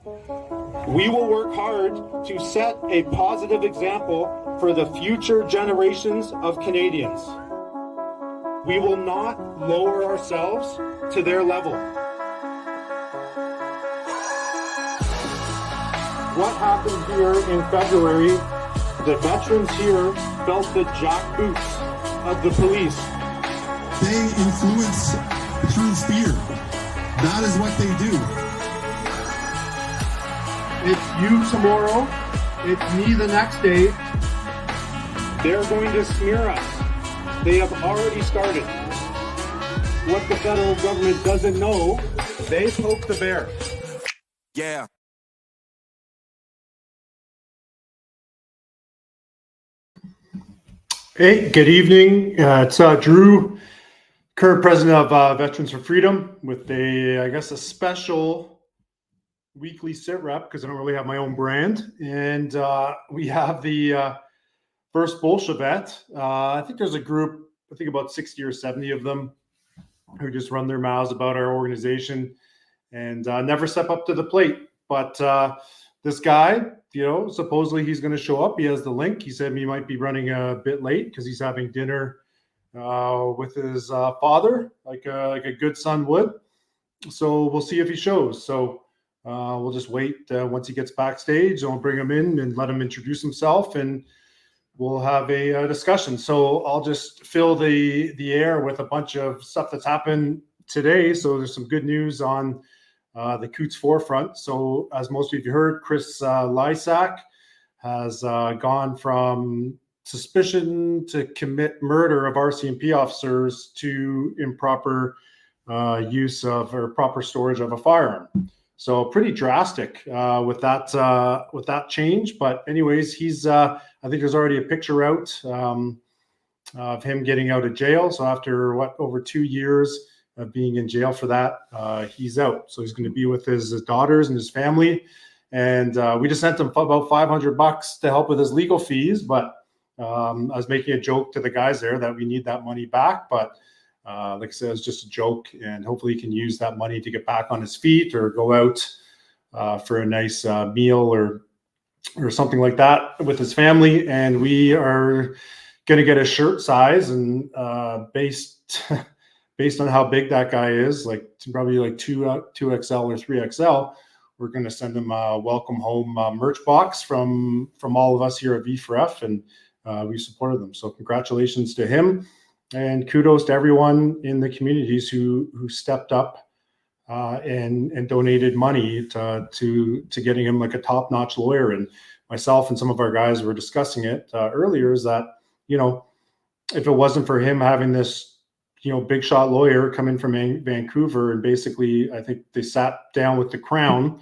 We will work hard to set a positive example for the future generations of Canadians. We will not lower ourselves to their level. What happened here in February, the veterans here felt the jackboots of the police. They influence through fear. That is what they do. It's you tomorrow, it's me the next day. They're going to smear us. They have already started. What the federal government doesn't know, they poke the bear. Yeah. Hey, good evening. It's Drew, current president of Veterans for Freedom, with a special weekly sit rep because I don't really have my own brand. And we have the first BolsheVet. I think there's a group, I think about 60 or 70 of them who just run their mouths about our organization and never step up to the plate. But this guy, supposedly he's going to show up. He has the link. He said he might be running a bit late because he's having dinner with his father, like a good son would. So we'll see if he shows. So we'll just wait once he gets backstage. I'll bring him in and let him introduce himself, and we'll have a discussion. So I'll just fill the air with a bunch of stuff that's happened today. So there's some good news on the Coots forefront. So as most of you heard, Chris Lysak has gone from suspicion to commit murder of RCMP officers to improper use of or proper storage of a firearm. So pretty drastic with that change. But anyways, he's I think there's already a picture out of him getting out of jail. So after over 2 years of being in jail for that, he's out. So he's going to be with his daughters and his family. And we just sent him about $500 to help with his legal fees. But I was making a joke to the guys there that we need that money back. But like I said, it's just a joke. And hopefully he can use that money to get back on his feet or go out for a nice meal or something like that with his family. And we are going to get a shirt size and based on how big that guy is, like probably like 2XL or 3XL, we're going to send him a welcome home merch box from all of us here at V4F, and we supported them. So congratulations to him, and kudos to everyone in the communities who stepped up and donated money to getting him like a top-notch lawyer. And myself and some of our guys were discussing it earlier, is that, if it wasn't for him having this big shot lawyer come in from Vancouver, and basically I think they sat down with the Crown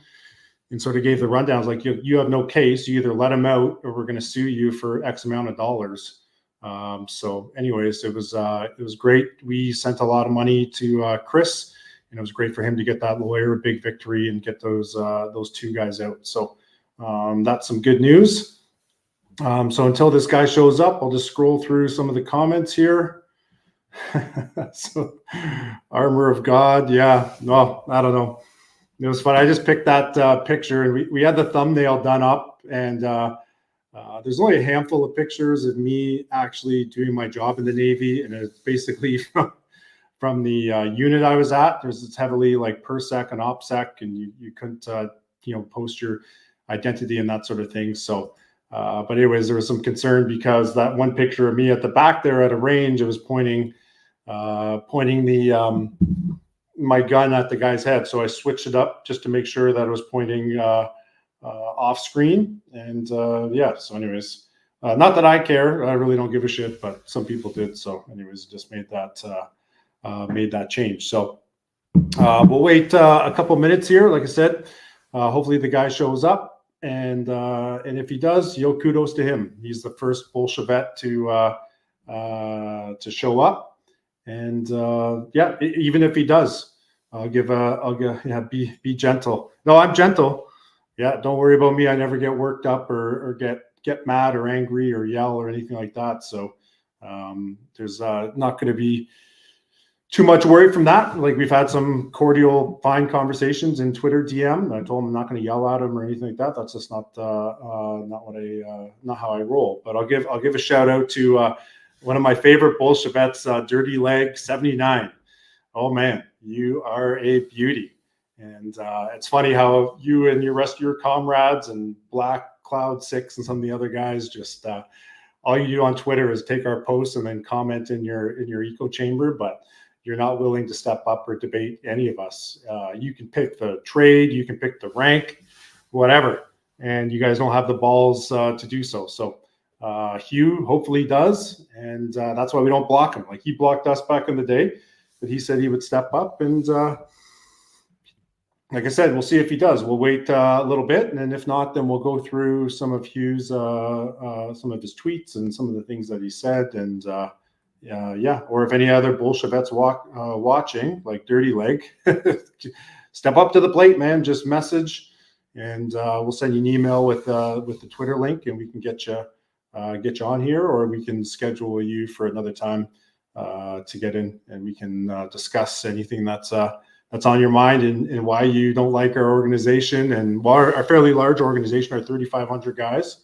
and sort of gave the rundowns like, you have no case, you either let him out or we're going to sue you for X amount of dollars. So anyways, it was great. We sent a lot of money to Chris, and it was great for him to get that lawyer a big victory and get those two guys out. So that's some good news. So until this guy shows up, I'll just scroll through some of the comments here. So armor of God, yeah, no, I don't know, it was fun. I just picked that picture, and we had the thumbnail done up, and there's only a handful of pictures of me actually doing my job in the Navy, and it's basically from the unit I was at. It's heavily like PERSEC and OPSEC, and you couldn't post your identity and that sort of thing. So but anyways, there was some concern because that one picture of me at the back there at a range, it was pointing the my gun at the guy's head. So I switched it up just to make sure that it was pointing off screen. And yeah, so anyways, not that I care, I really don't give a shit, but some people did. So anyways, just made that change. So we'll wait a couple minutes here. Like I said, hopefully the guy shows up. And if he does, kudos to him. He's the first BolsheVet to show up. And yeah, even if he does, be gentle. No, I'm gentle. Yeah, don't worry about me. I never get worked up or get mad or angry or yell or anything like that. So there's not going to be too much worry from that. Like, we've had some cordial, fine conversations in Twitter DM. I told him I'm not going to yell at him or anything like that. That's just not how I roll. But I'll give a shout out to one of my favorite BolsheVets, Dirty Leg 79. Oh man, you are a beauty. And it's funny how you and your rest of your comrades and Black Cloud 6 and some of the other guys just all you do on Twitter is take our posts and then comment in your echo chamber, but you're not willing to step up or debate any of us. You can pick the trade, you can pick the rank, whatever, and you guys don't have the balls to do so. So Hugh hopefully does, and that's why we don't block him. Like, he blocked us back in the day, but he said he would step up, and like I said, we'll see if he does. We'll wait a little bit, and then if not, then we'll go through some of Hugh's, some of his tweets and some of the things that he said, and yeah. Or if any other BolsheVets watching, like Dirty Leg, step up to the plate, man. Just message, and we'll send you an email with the Twitter link, and we can get you on here, or we can schedule you for another time to get in, and we can discuss anything that's on your mind, and why you don't like our organization, and why our fairly large organization, our 3,500 guys.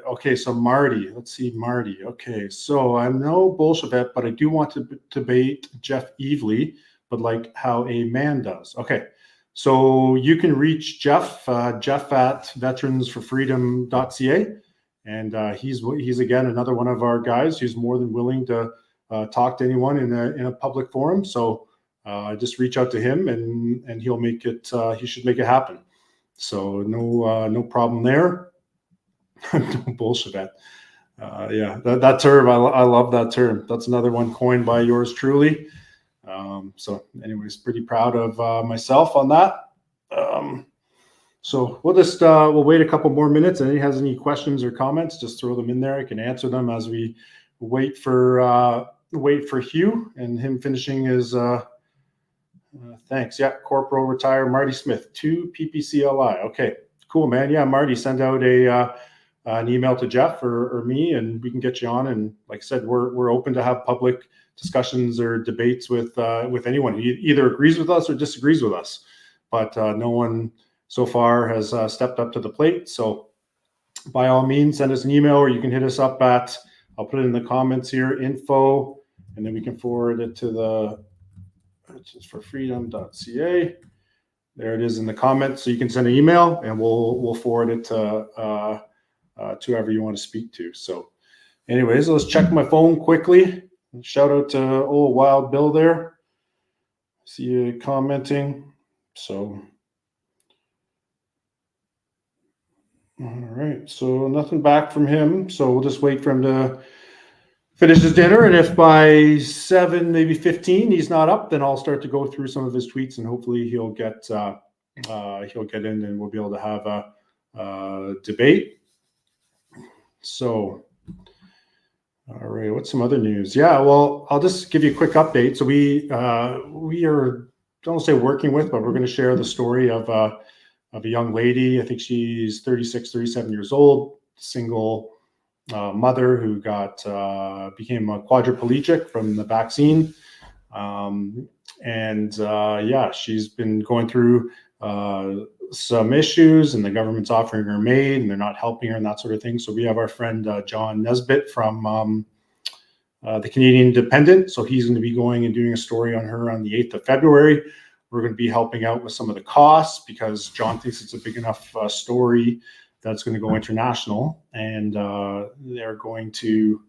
Okay, so Marty, let's see, Marty. Okay, so I'm no BolsheVet, but I do want to debate Jeff Evely, but like how a man does. Okay, so you can reach Jeff, Jeff at veteransforfreedom.ca, and he's again another one of our guys who's more than willing to talk to anyone in a public forum. So just reach out to him, and he'll make it. He should make it happen. So no problem there. BolsheVet. Yeah, that term, I love that term. That's another one coined by yours truly. So anyways, pretty proud of myself on that. So we'll just we'll wait a couple more minutes, and if he has any questions or comments, just throw them in there. I can answer them as we wait for Hugh and him finishing his thanks. Yeah, Corporal Retire Marty Smith, 2 PPCLI. Okay, cool, man. Yeah, Marty, send out an email to Jeff or me, and we can get you on. And like I said, we're open to have public discussions or debates with anyone who either agrees with us or disagrees with us. But no one so far has stepped up to the plate. So by all means, send us an email, or you can hit us up at, I'll put it in the comments here, info, and then we can forward it to the veteransforfreedom.ca. There it is in the comments. So you can send an email, and we'll forward it to whoever you want to speak to. So anyways, let's check my phone quickly. Shout out to old Wild Bill there. See you commenting. So all right, so nothing back from him. So we'll just wait for him to finish his dinner, and if by 7, maybe 15, he's not up, then I'll start to go through some of his tweets, and hopefully he'll get in, and we'll be able to have a debate. So, all right, what's some other news? Yeah, well, I'll just give you a quick update. So we are, don't say working with, but we're going to share the story of a young lady. I think she's 36, 37 years old, single mother who became a quadriplegic from the vaccine. Yeah, she's been going through some issues, and the government's offering her aid, and they're not helping her and that sort of thing. So we have our friend John Nesbitt from the Canadian Independent. So he's going to be going and doing a story on her on the 8th of February. We're going to be helping out with some of the costs, because John thinks it's a big enough story that's going to go international, and they're going to,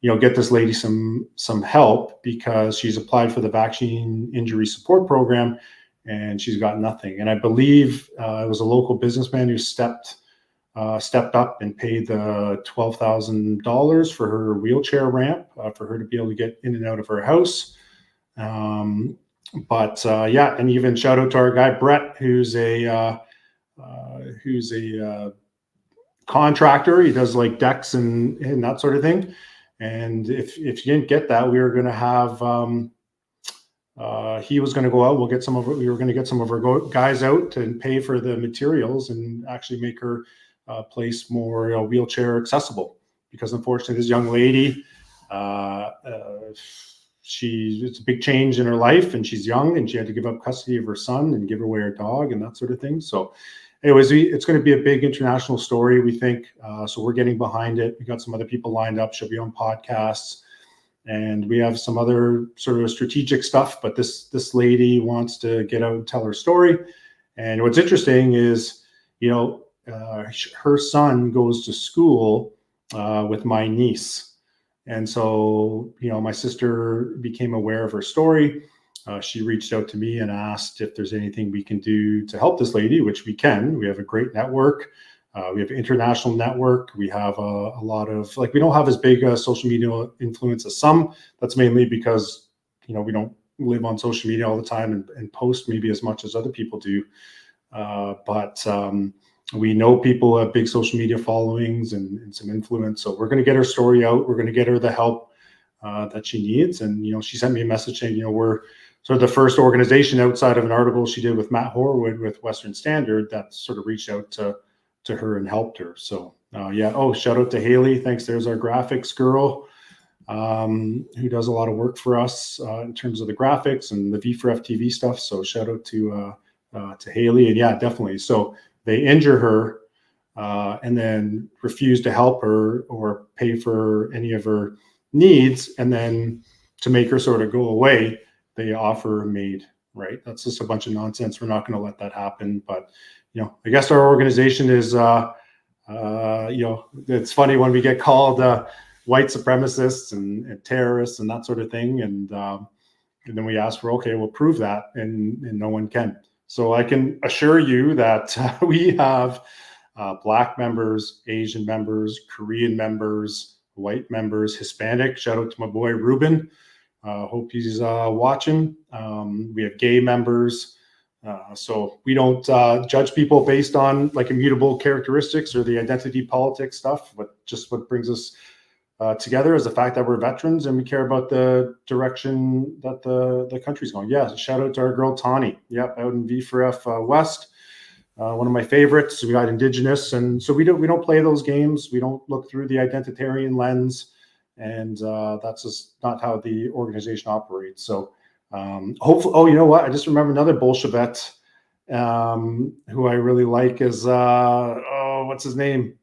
get this lady some help, because she's applied for the Vaccine Injury Support Program, and she's got nothing. And I believe it was a local businessman who stepped up and paid the $12,000 for her wheelchair ramp for her to be able to get in and out of her house. Yeah, and even shout out to our guy Brett, who's a contractor. He does like decks and that sort of thing. And if you didn't get that, we were going to have he was going to go out. We were going to get some of our guys out and pay for the materials and actually make her place more wheelchair accessible, because unfortunately this young lady It's a big change in her life, and she's young, and she had to give up custody of her son and give away her dog and that sort of thing. So anyways, it's going to be a big international story, we think. So we're getting behind it. We got some other people lined up. She'll be on podcasts, and we have some other sort of strategic stuff. But this lady wants to get out and tell her story. And what's interesting is, her son goes to school with my niece. And so, my sister became aware of her story. She reached out to me and asked if there's anything we can do to help this lady, which we can. We have a great network. We have an international network. We have a lot of, we don't have as big a social media influence as some. That's mainly because, we don't live on social media all the time and post maybe as much as other people do. But we know people who have big social media followings and some influence. So we're going to get her story out. We're going to get her the help that she needs. And, she sent me a message saying, we're sort of the first organization outside of an article she did with Matt Horwood with Western Standard that sort of reached out to her and helped her. So shout out to Haley. Thanks. There's our graphics girl who does a lot of work for us in terms of the graphics and the V4F TV stuff. So shout out to Haley. And yeah, definitely. So they injure her and then refuse to help her or pay for any of her needs. And then to make her sort of go away, they offer a maid, right? That's just a bunch of nonsense. We're not going to let that happen. But, I guess our organization is, it's funny when we get called white supremacists and terrorists and that sort of thing. And then we ask for, okay, we'll prove that. And no one can. So I can assure you that we have Black members, Asian members, Korean members, white members, Hispanic. Shout out to my boy, Ruben. Hope he's watching. We have gay members. So we don't judge people based on immutable characteristics or the identity politics stuff, but just what brings us together is the fact that we're veterans and we care about the direction that the country's going. Yeah, shout out to our girl Tawny. Yep, out in V4F West. One of my favorites. We got Indigenous, and so we don't play those games. We don't look through the identitarian lens, and that's just not how the organization operates. So hopefully, you know what? I just remember another BolsheVet who I really like is what's his name?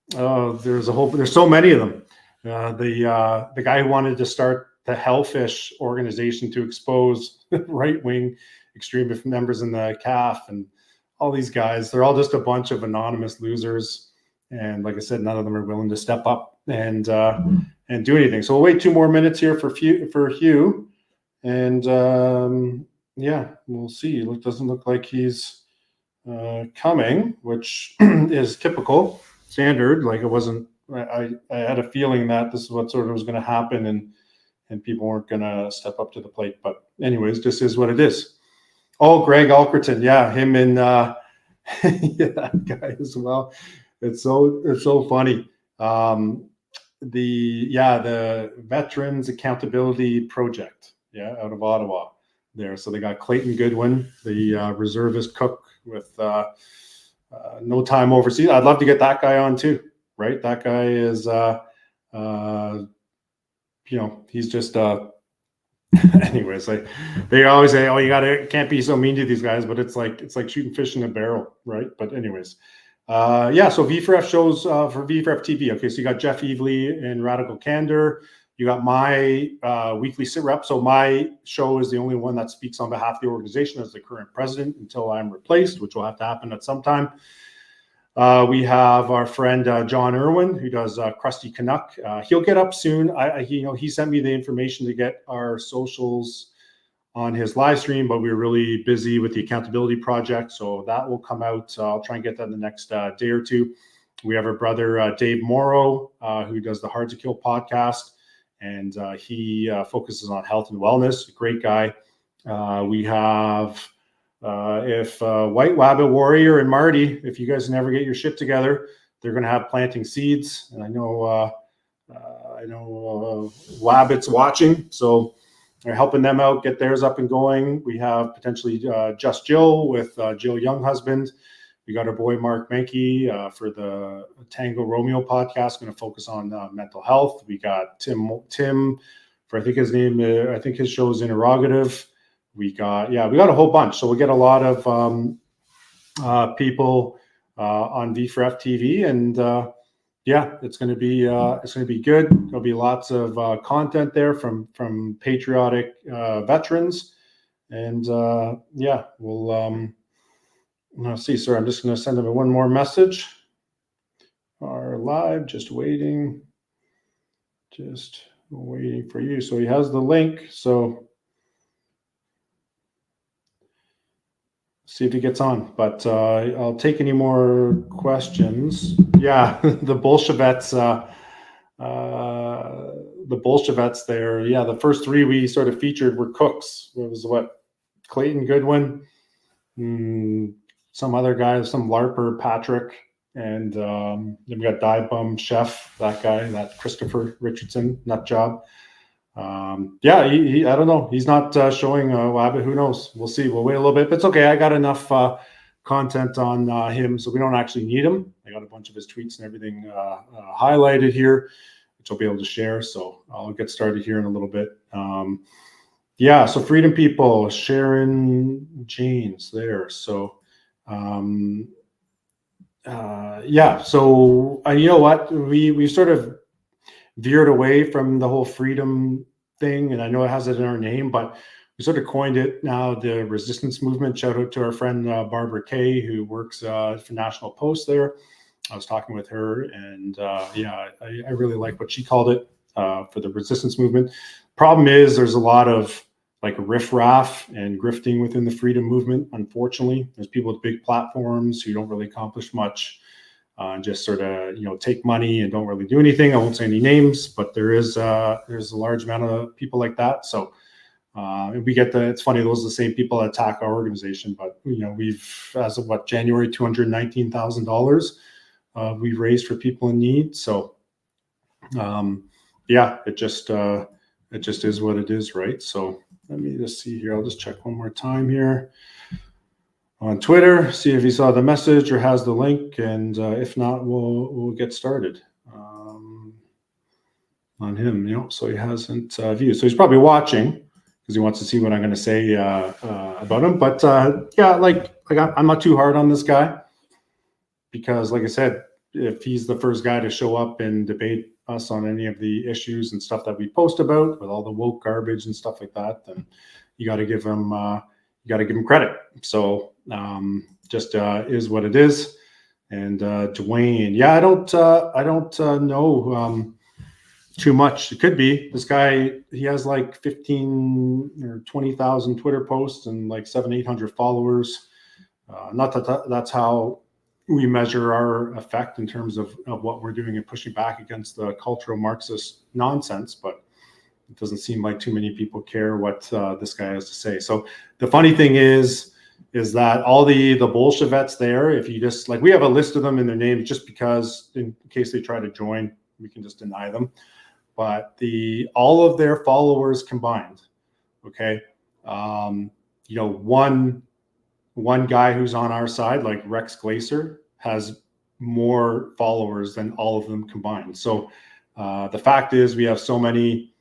There's so many of them. The guy who wanted to start the Hellfish organization to expose right-wing extremist members in the CAF and all these guys. They're all just a bunch of anonymous losers. And like I said, none of them are willing to step up and do anything. So we'll wait 2 more minutes here for Hugh. And we'll see. It doesn't look like he's coming, which is typical, standard. I had a feeling that this is what sort of was going to happen, and people weren't going to step up to the plate. But anyways, this is what it is. Oh, Greg Alkerton, yeah, him and that guy as well. It's so funny. The Veterans Accountability Project, out of Ottawa there. So they got Clayton Goodwin, the reservist cook with no time overseas. I'd love to get that guy on too, right? That guy is, he's just, anyways, they always say, oh, can't be so mean to these guys, but it's like shooting fish in a barrel, right? But anyways, so V4F shows for V4F TV. Okay, so you got Jeff Evely and Radical Candor. You got my weekly sit rep. So my show is the only one that speaks on behalf of the organization as the current president until I'm replaced, which will have to happen at some time. We have our friend John Irwin, who does Krusty Canuck. He'll get up soon. He sent me the information to get our socials on his live stream, but we were really busy with the accountability project, so that will come out. I'll try and get that in the next day or two. We have our brother Dave Morrow, who does the Hard to Kill podcast, and he focuses on health and wellness. Great guy. We have White Wabbit Warrior and Marty. If you guys never get your shit together, they're going to have planting seeds, and I know Wabbit's watching, so they're helping them out get theirs up and going. We have potentially Just Jill with Jill Younghusband, We got our boy Mark Menke for the Tango Romeo podcast, going to focus on mental health. We got Tim for, I think his name, I think his show is Interrogative. We got a whole bunch. So we'll get a lot of people on V4F TV, and it's going to be good. There'll be lots of content there from patriotic veterans, and we'll. Let's see, sir. I'm just going to send him one more message. Are live, just waiting for you. So he has the link. So see if he gets on. But I'll take any more questions. Yeah, the BolsheVets. The BolsheVets there. Yeah, the first three we sort of featured were cooks. It was Clayton Goodwin. Some other guys, some LARPer, Patrick, and then we got Dive Bum Chef, that Christopher Richardson, nut job. He I don't know. He's not showing Wabbit. Who knows? We'll see. We'll wait a little bit. But it's okay. I got enough content on him, so we don't actually need him. I got a bunch of his tweets and everything highlighted here, which I'll be able to share. So I'll get started here in a little bit. So Freedom People, Sharon Janes there. So so you know what, we sort of veered away from the whole freedom thing, and I know it has it in our name, but we sort of coined it now the resistance movement. Shout out to our friend Barbara Kay, who works for National Post there. I was talking with her, and I really like what she called it for the resistance movement. Problem is there's a lot of like riffraff and grifting within the freedom movement. Unfortunately, there's people with big platforms who don't really accomplish much, and just sort of take money and don't really do anything. I won't say any names, but there's a large amount of people like that. So we get it's funny, those are the same people that attack our organization. But we've, as of January, $219,000 we've raised for people in need. So it just is what it is, right? So let me just see here. I'll just check one more time here on Twitter, see if he saw the message or has the link, and if not, we'll get started on him. So he hasn't viewed, so he's probably watching because he wants to see what I'm going to say about him. But I'm not too hard on this guy because, like I said, if he's the first guy to show up and debate us on any of the issues and stuff that we post about with all the woke garbage and stuff like that, then you got to give him credit. So just is what it is. And Dwayne, I don't know too much. It could be this guy. He has like 15 or 20,000 Twitter posts and like 700-800 followers. Not that that's how we measure our effect in terms of what we're doing and pushing back against the cultural Marxist nonsense, but it doesn't seem like too many people care what this guy has to say. So the funny thing is that all the BolsheVets there, if you just we have a list of them in their names just because in case they try to join, we can just deny them. But all of their followers combined, okay, one guy who's on our side, like Rex Glacier, has more followers than all of them combined. So the fact is we have so many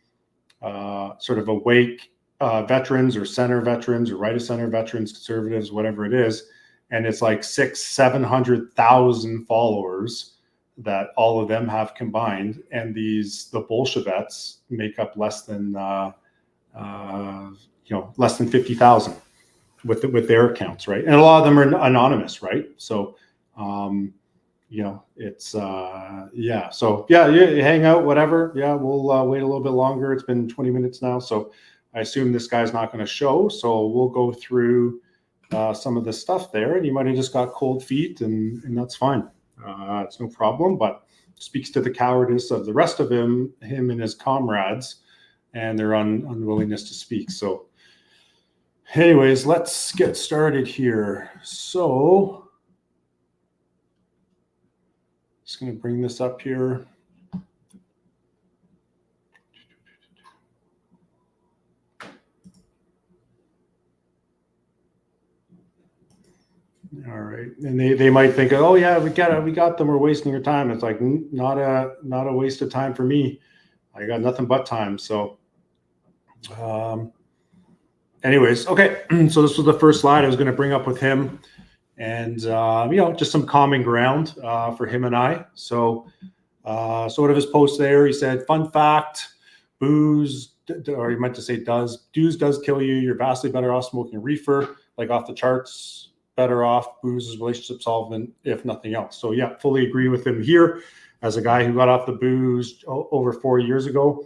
sort of awake veterans or center veterans or right of center veterans, conservatives, whatever it is, and it's like 600,000-700,000 followers that all of them have combined, and the BolsheVets make up less than 50,000 with their accounts, right? And a lot of them are anonymous, right? So it's so you hang out, whatever. We'll wait a little bit longer. It's been 20 minutes now, so I assume this guy's not going to show, so we'll go through some of the stuff there, and he might have just got cold feet, and that's fine. It's no problem, but speaks to the cowardice of the rest of him and his comrades and their unwillingness to speak. So anyways, let's get started here. So just going to bring this up here. All right. And they might think, oh yeah, we got them. We're wasting your time. It's like, not a waste of time for me. I got nothing but time. So, anyways, okay. So this was the first slide I was going to bring up with him, and just some common ground for him and I. So, sort of his post there, he said, fun fact, booze, or he meant to say booze does kill you. You're vastly better off smoking reefer, like off the charts, better off. Booze is relationship solvent, if nothing else. So yeah, fully agree with him here. As a guy who got off the booze over 4 years ago,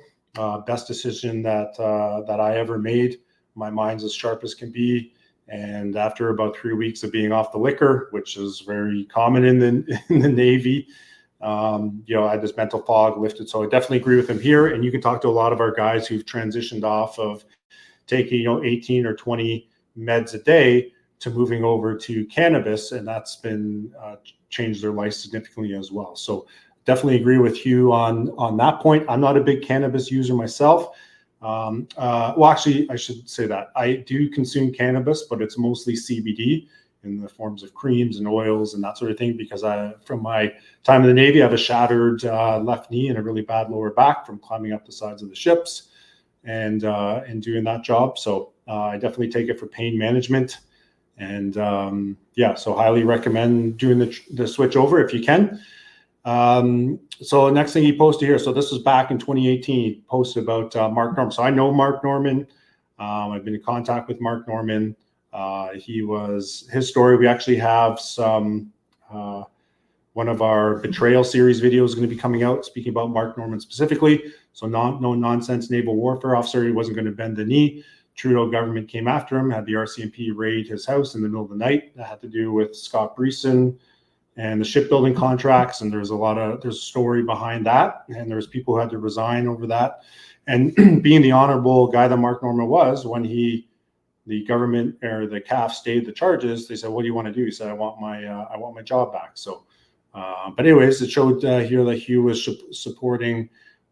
best decision that I ever made. My mind's as sharp as can be. And after about 3 weeks of being off the liquor, which is very common in the Navy, I had this mental fog lifted. So I definitely agree with him here. And you can talk to a lot of our guys who've transitioned off of taking 18 or 20 meds a day to moving over to cannabis, and that's been changed their life significantly as well. So definitely agree with Hugh on that point. I'm not a big cannabis user myself. Well, actually, I should say that I do consume cannabis, but it's mostly CBD in the forms of creams and oils and that sort of thing, because from my time in the Navy, I have a shattered left knee and a really bad lower back from climbing up the sides of the ships and doing that job. So I definitely take it for pain management. And so highly recommend doing the switch over if you can. So next thing he posted here, so this was back in 2018, he posted about Mark Norman. So I know Mark Norman. I've been in contact with Mark Norman. His story, we actually have some, one of our betrayal series videos going to be coming out speaking about Mark Norman specifically. So no nonsense naval warfare officer. He wasn't going to bend the knee. Trudeau government came after him, had the RCMP raid his house in the middle of the night. That had to do with Scott Breeson and the shipbuilding contracts. And there's a story behind that. And there's people who had to resign over that. And being the honorable guy that Mark Norman was, when the government or the CAF stayed the charges, they said, what do you want to do? He said, I want my job back. So, but anyways, it showed here that Hugh was supporting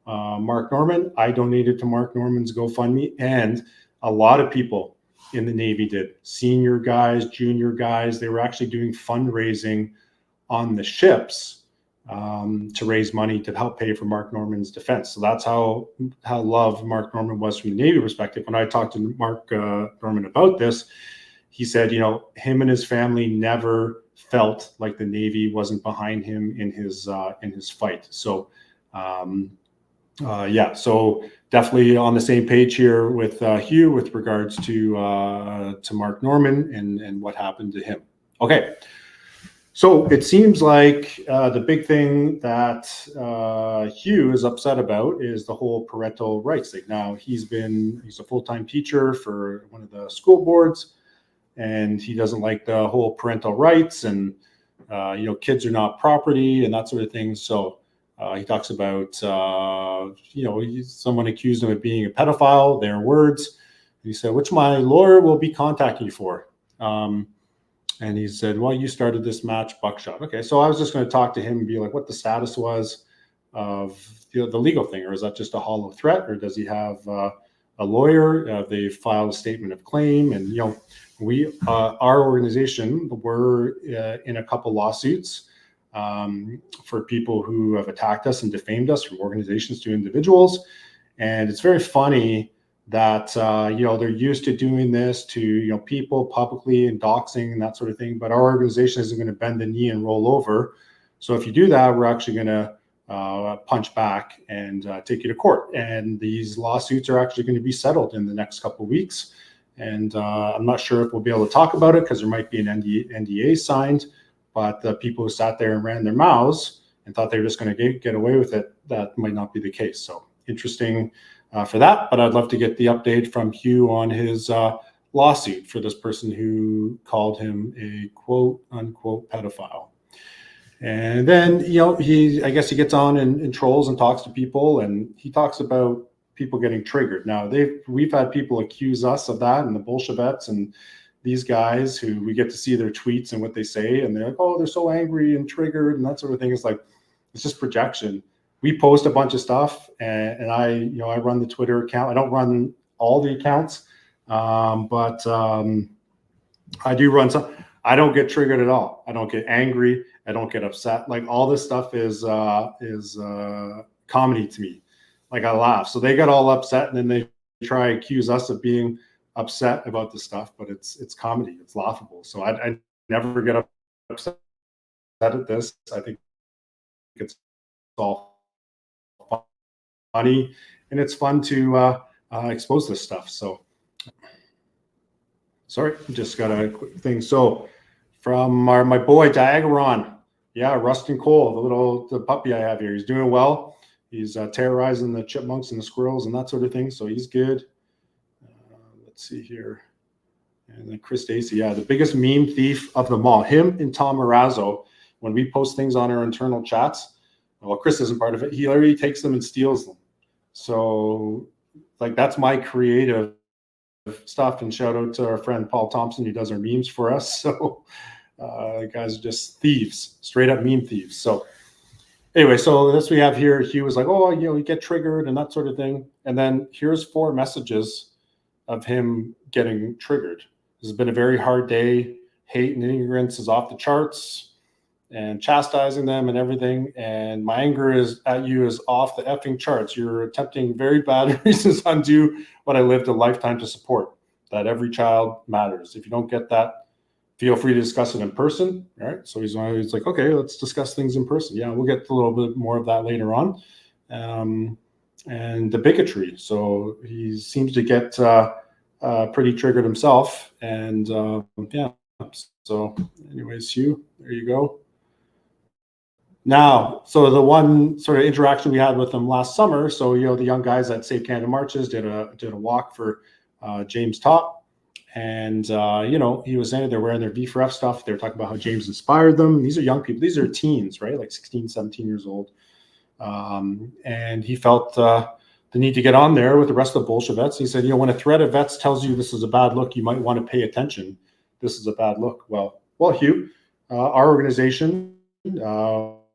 Mark Norman. I donated to Mark Norman's GoFundMe, and a lot of people in the Navy did. Senior guys, junior guys, they were actually doing fundraising on the ships to raise money to help pay for Mark Norman's defense. So that's how loved Mark Norman was from the Navy perspective. When I talked to Mark Norman about this, he said, him and his family never felt like the Navy wasn't behind him in his fight. So so definitely on the same page here with Hugh with regards to Mark Norman and what happened to him. Okay. So it seems like the big thing that Hugh is upset about is the whole parental rights thing. Now, he's a full-time teacher for one of the school boards, and he doesn't like the whole parental rights and, kids are not property and that sort of thing. So he talks about, someone accused him of being a pedophile, their words. He said, which my lawyer will be contacting you for. And he said, well, you started this match, buckshot. Okay, so I was just going to talk to him and be like, what the status was of the legal thing, or is that just a hollow threat, or does he have a lawyer? They filed a statement of claim, and our organization, we're in a couple lawsuits for people who have attacked us and defamed us, from organizations to individuals, and it's very funny that they're used to doing this to people publicly and doxing and that sort of thing, but our organization isn't going to bend the knee and roll over. So if you do that, we're actually going to punch back and take you to court. And these lawsuits are actually going to be settled in the next couple of weeks. And I'm not sure if we'll be able to talk about it because there might be an NDA signed, but the people who sat there and ran their mouths and thought they were just going to get away with it, that might not be the case. So interesting for that, but I'd love to get the update from Hugh on his lawsuit for this person who called him a quote unquote pedophile. And then, I guess he gets on and trolls and talks to people, and he talks about people getting triggered. Now we've had people accuse us of that, and the BolsheVets and these guys who we get to see their tweets and what they say, and they're like, oh, they're so angry and triggered and that sort of thing. It's like, it's just projection. We post a bunch of stuff, and I run the Twitter account. I don't run all the accounts, but I do run some. I don't get triggered at all. I don't get angry. I don't get upset. Like all this stuff is comedy to me. Like I laugh. So they got all upset, and then they try to accuse us of being upset about the stuff, but it's comedy. It's laughable. So I never get upset at this. I think it's all funny, and it's fun to expose this stuff. So sorry, just got a quick thing. So from my boy Diagaron, yeah, Rustin Cole, the puppy I have here, he's doing well. He's terrorizing the chipmunks and the squirrels and that sort of thing. So he's good. Let's see here. And then Chris Stacy, yeah, the biggest meme thief of them all. Him and Tom Marazzo, when we post things on our internal chats, well, Chris isn't part of it. He literally takes them and steals them. So like that's my creative stuff. And shout out to our friend Paul Thompson, who does our memes for us. So guys are just thieves, straight up meme thieves. So anyway, so this we have here. Hugh was like, oh, you get triggered and that sort of thing. And then here's 4 messages of him getting triggered. This has been a very hard day. Hate and ignorance is off the charts, and chastising them and everything. And my anger is at you is off the effing charts. You're attempting very bad reasons to undo what I lived a lifetime to support, that every child matters. If you don't get that, feel free to discuss it in person. All right. So he's like, okay, let's discuss things in person. Yeah, we'll get a little bit more of that later on. And the bigotry. So he seems to get pretty triggered himself. And yeah. So anyways, Hugh, there you go. Now, so the one sort of interaction we had with them last summer, so the young guys at Save Canada Marches did a walk for James Top, and he was saying they're wearing their V4F stuff. They're talking about how James inspired them. These are young people. These are teens, right? Like 16, 17 years old. And he felt the need to get on there with the rest of the BolsheVets. He said, when a thread of vets tells you this is a bad look, you might want to pay attention. This is a bad look. Well, Hugh, our organization,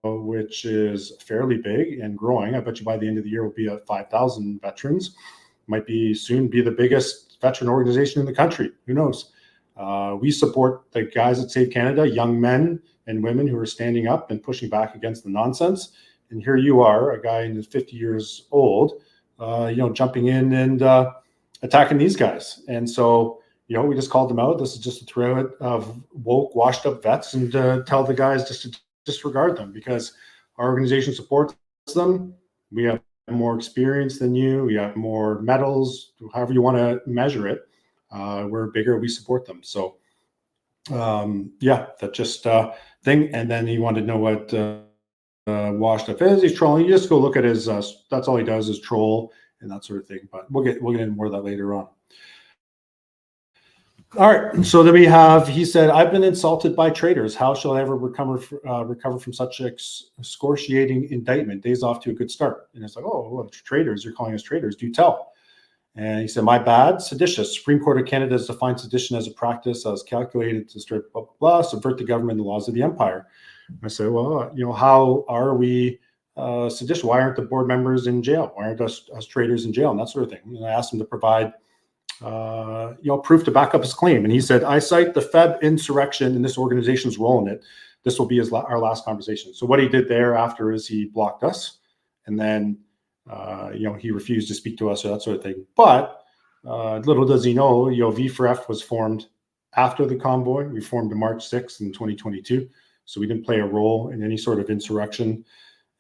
which is fairly big and growing. I bet you by the end of the year we'll be at 5,000 veterans. Might be soon be the biggest veteran organization in the country. Who knows? We support the guys at Save Canada, young men and women who are standing up and pushing back against the nonsense. And here you are, a guy in his 50 years old, jumping in and attacking these guys. And so, we just called them out. This is just a thread of woke, washed up vets, and tell the guys just to disregard them because our organization supports them. We have more experience than you. We have more medals, however you want to measure it. We're bigger. We support them. So, that just thing. And then he wanted to know what washed up is. He's trolling. You just go look at his. That's all he does is troll and that sort of thing. But we'll get into more of that later on. All right. So then we have, he said, I've been insulted by traitors. How shall I ever recover from such excoriating indictment? Days off to a good start. And it's like, traitors, you're calling us traitors. Do tell. And he said, my bad, seditious. Supreme Court of Canada has defined sedition as a practice that is calculated to start blah, blah, blah, subvert the government and the laws of the empire. I said, well, how are we sedition? Why aren't the board members in jail? Why aren't us traitors in jail? And that sort of thing. And I asked him to provide proof to back up his claim. And he said, I cite the Feb insurrection and this organization's role in it. This will be our last conversation. So what he did there after is he blocked us. And then, he refused to speak to us or that sort of thing. But little does he know, V4F was formed after the convoy. We formed on March 6th in 2022. So we didn't play a role in any sort of insurrection.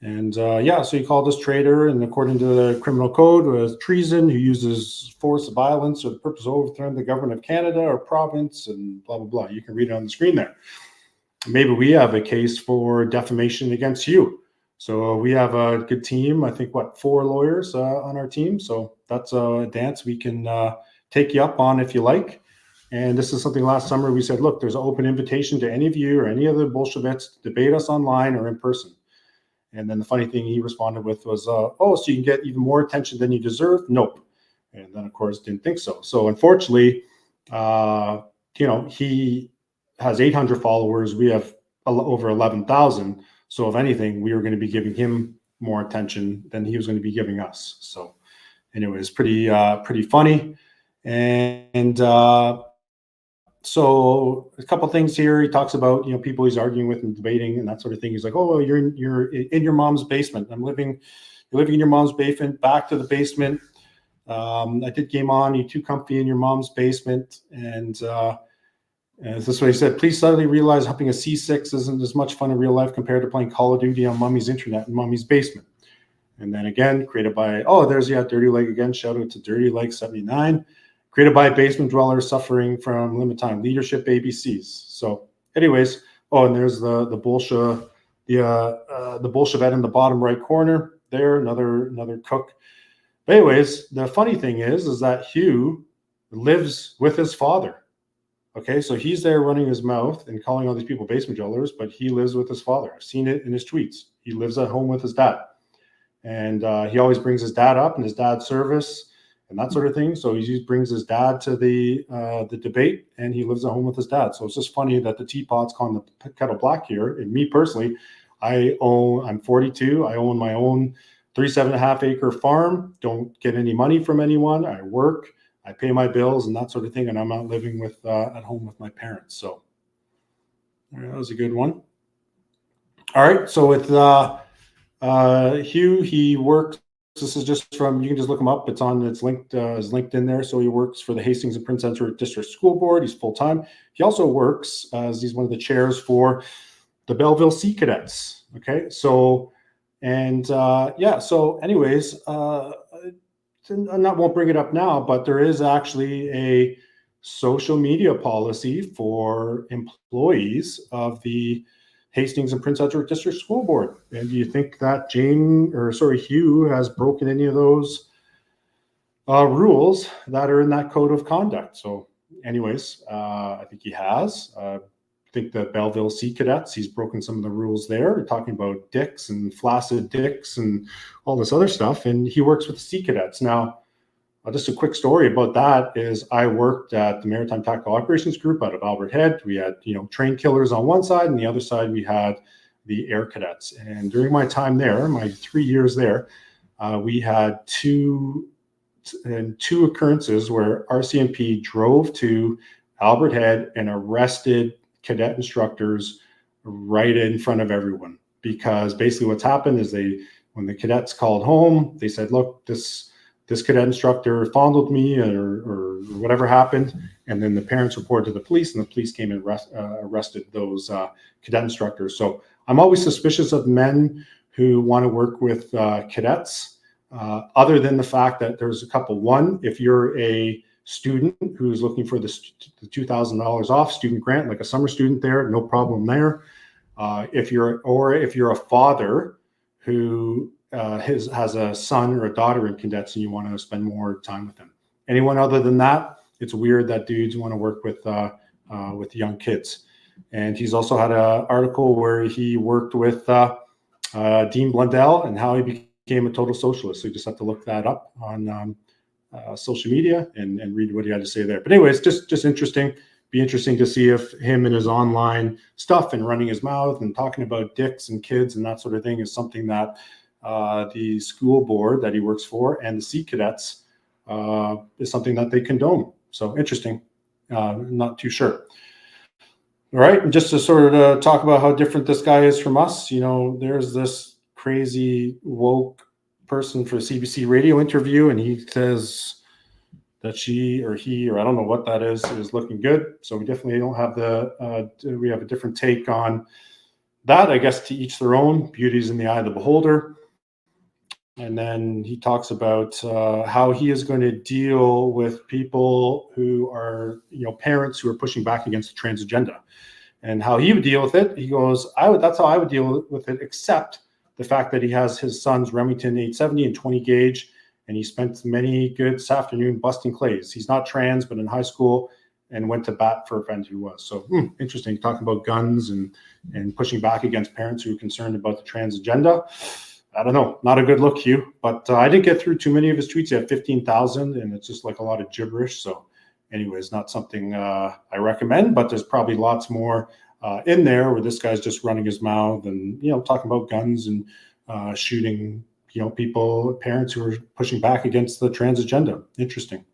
And so he called us traitor, and according to the criminal code, was treason, who uses force, violence, or the purpose of overthrowing the government of Canada or province, and blah, blah, blah. You can read it on the screen there. Maybe we have a case for defamation against you. So we have a good team. I think, 4 lawyers on our team. So that's a dance we can take you up on if you like. And this is something last summer we said, look, there's an open invitation to any of you or any other BolsheVets to debate us online or in person. And then the funny thing he responded with was, so you can get even more attention than you deserve? Nope. And then, of course, didn't think so. So unfortunately, he has 800 followers. We have over 11,000. So if anything, we were going to be giving him more attention than he was going to be giving us. So anyway, it's pretty funny. And So a couple things here. He talks about, people he's arguing with and debating and that sort of thing. He's like, oh, well, you're in your mom's basement. You're living in your mom's basement. Back to the basement. I did game on. You too comfy in your mom's basement. And this is what he said. Please suddenly realize humping a C6 isn't as much fun in real life compared to playing Call of Duty on mommy's internet in mommy's basement. And then again, created by, there's Dirty Leg again. Shout out to Dirty Leg 79. Created by basement dwellers suffering from limited time leadership ABCs. So anyways, and there's the BolsheVet in the bottom right corner there, another cook. But anyways, the funny thing is that Hugh lives with his father. Okay, so he's there running his mouth and calling all these people basement dwellers, but he lives with his father. I've seen it in his tweets. He lives at home with his dad. And he always brings his dad up and his dad's service and that sort of thing. So he brings his dad to the debate, and he lives at home with his dad. So it's just funny that the teapot's calling the kettle black here. And me personally, I'm 42. I own my own 37.5 acre farm. Don't get any money from anyone. I work, I pay my bills and that sort of thing. And I'm not living at home with my parents. So that was a good one. All right. So with Hugh, he works. This is just from, you can just look him up. It's linked, is linked in there. So he works for the Hastings and Prince Edward District School Board. He's full-time. He also works as he's one of the chairs for the Belleville Sea Cadets. Okay. So, and so anyways, I won't bring it up now, but there is actually a social media policy for employees of the Hastings and Prince Edward District School Board. And do you think that Hugh has broken any of those rules that are in that code of conduct? So anyways, I think he has. I think the Belleville Sea Cadets, he's broken some of the rules there. We're talking about dicks and flaccid dicks and all this other stuff. And he works with the Sea Cadets. Now, just a quick story about that is I worked at the Maritime Tactical Operations Group out of Albert Head. We had, train killers on one side, and the other side we had the Air Cadets. And during my time there, my 3 years there, we had two occurrences where RCMP drove to Albert Head and arrested cadet instructors right in front of everyone. Because basically what's happened is when the cadets called home, they said, look, this cadet instructor fondled me or whatever happened. And then the parents reported to the police, and the police came and arrested those cadet instructors. So I'm always suspicious of men who want to work with cadets, other than the fact that there's a couple. One, if you're a student who's looking for the $2,000 off student grant, like a summer student there, no problem there. If you're a father who has a son or a daughter in cadets and you want to spend more time with them. Anyone other than that, it's weird that dudes want to work with young kids. And he's also had an article where he worked with Dean Blundell and how he became a total socialist. So you just have to look that up on social media and read what he had to say there. But anyways, just interesting. Be interesting to see if him and his online stuff and running his mouth and talking about dicks and kids and that sort of thing is something that the school board that he works for and the Sea Cadets is something that they condone. So interesting. Not too sure. All right. And just to sort of talk about how different this guy is from us, there's this crazy woke person for CBC radio interview, and he says that she or he, or I don't know what that is looking good. So we definitely don't have we have a different take on that. I guess to each their own. Beauty's in the eye of the beholder. And then he talks about how he is going to deal with people who are, parents who are pushing back against the trans agenda, and how he would deal with it. He goes, that's how I would deal with it, except the fact that he has his son's Remington 870 and 20 gauge, and he spent many good this afternoon busting clays. He's not trans, but in high school, and went to bat for a friend who was. So interesting, talking about guns and pushing back against parents who are concerned about the trans agenda. I don't know, not a good look, Hugh. But I didn't get through too many of his tweets. He had 15,000, and it's just like a lot of gibberish. So anyways, not something I recommend, but there's probably lots more in there where this guy's just running his mouth and, talking about guns and shooting, people, parents who are pushing back against the trans agenda. Interesting.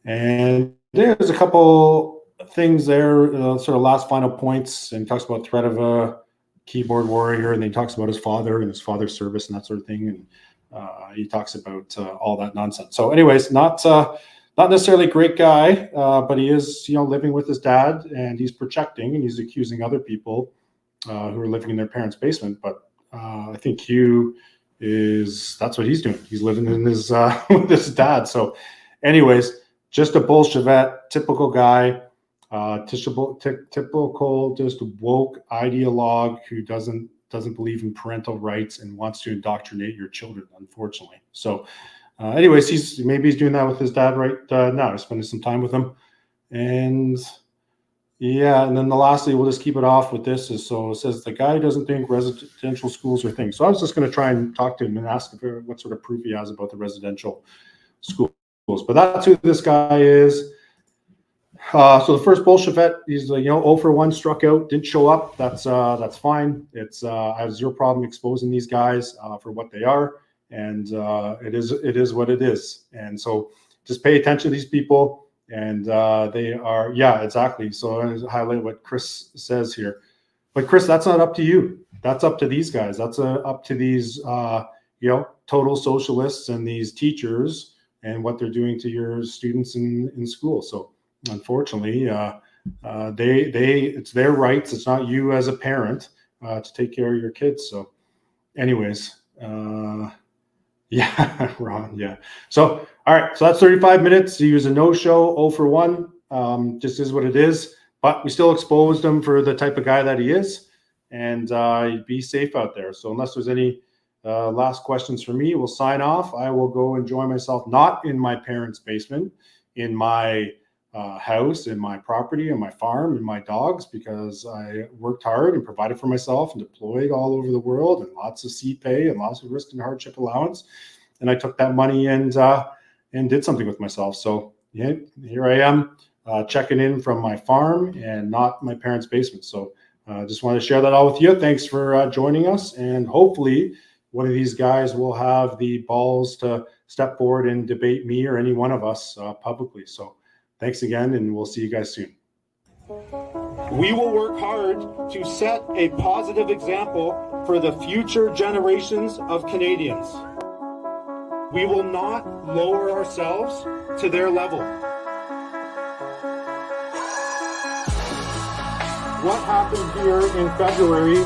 And there's a couple things there, sort of last final points, and he talks about threat of a keyboard warrior, and then he talks about his father and his father's service and that sort of thing, and he talks about all that nonsense. So anyways, not necessarily a great guy, but he is, living with his dad, and he's projecting, and he's accusing other people who are living in their parents' basement. But I think Hugh that's what he's doing. He's living in his with his dad. So anyways, just a BolsheVet, typical guy, typical just woke ideologue who doesn't believe in parental rights and wants to indoctrinate your children, unfortunately. So anyways, maybe he's doing that with his dad right now. He's spending some time with him. And yeah, and then lastly, we'll just keep it off with this. So it says the guy doesn't think residential schools are things. So I was just going to try and talk to him and ask him what sort of proof he has about the residential schools. But that's who this guy is. So the first BolsheVet, he's 0 for 1, struck out, didn't show up. That's fine. I have zero problem exposing these guys for what they are, and it is what it is. And so just pay attention to these people. And they are, yeah, exactly. So I highlight what Chris says here. But Chris, that's not up to you. That's up to these guys. That's up to these, total socialists and these teachers and what they're doing to your students in school. So unfortunately, it's their rights. It's not you as a parent to take care of your kids. So anyways, yeah, Ron, yeah. So, all right, so that's 35 minutes. He was a no-show, 0 for 1. Just is what it is. But we still exposed him for the type of guy that he is. And be safe out there. So unless there's any last questions for me, we'll sign off. I will go enjoy myself, not in my parents' basement, in my house, in my property, in my farm, in my dogs, because I worked hard and provided for myself and deployed all over the world, and lots of CPay and lots of risk and hardship allowance. And I took that money and did something with myself. So yeah, here I am checking in from my farm and not my parents' basement. So I just wanted to share that all with you. Thanks for joining us. And hopefully one of these guys will have the balls to step forward and debate me or any one of us publicly. So thanks again, and we'll see you guys soon. We will work hard to set a positive example for the future generations of Canadians. We will not lower ourselves to their level. What happened here in February,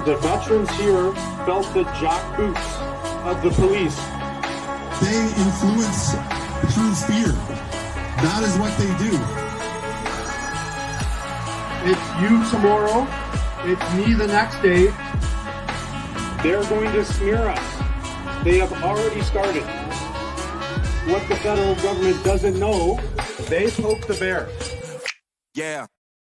the veterans here felt the jackboots of the police. They influence through fear. That is what they do. It's you tomorrow. It's me the next day. They're going to smear us. They have already started. What the federal government doesn't know, they poke the bear. Yeah.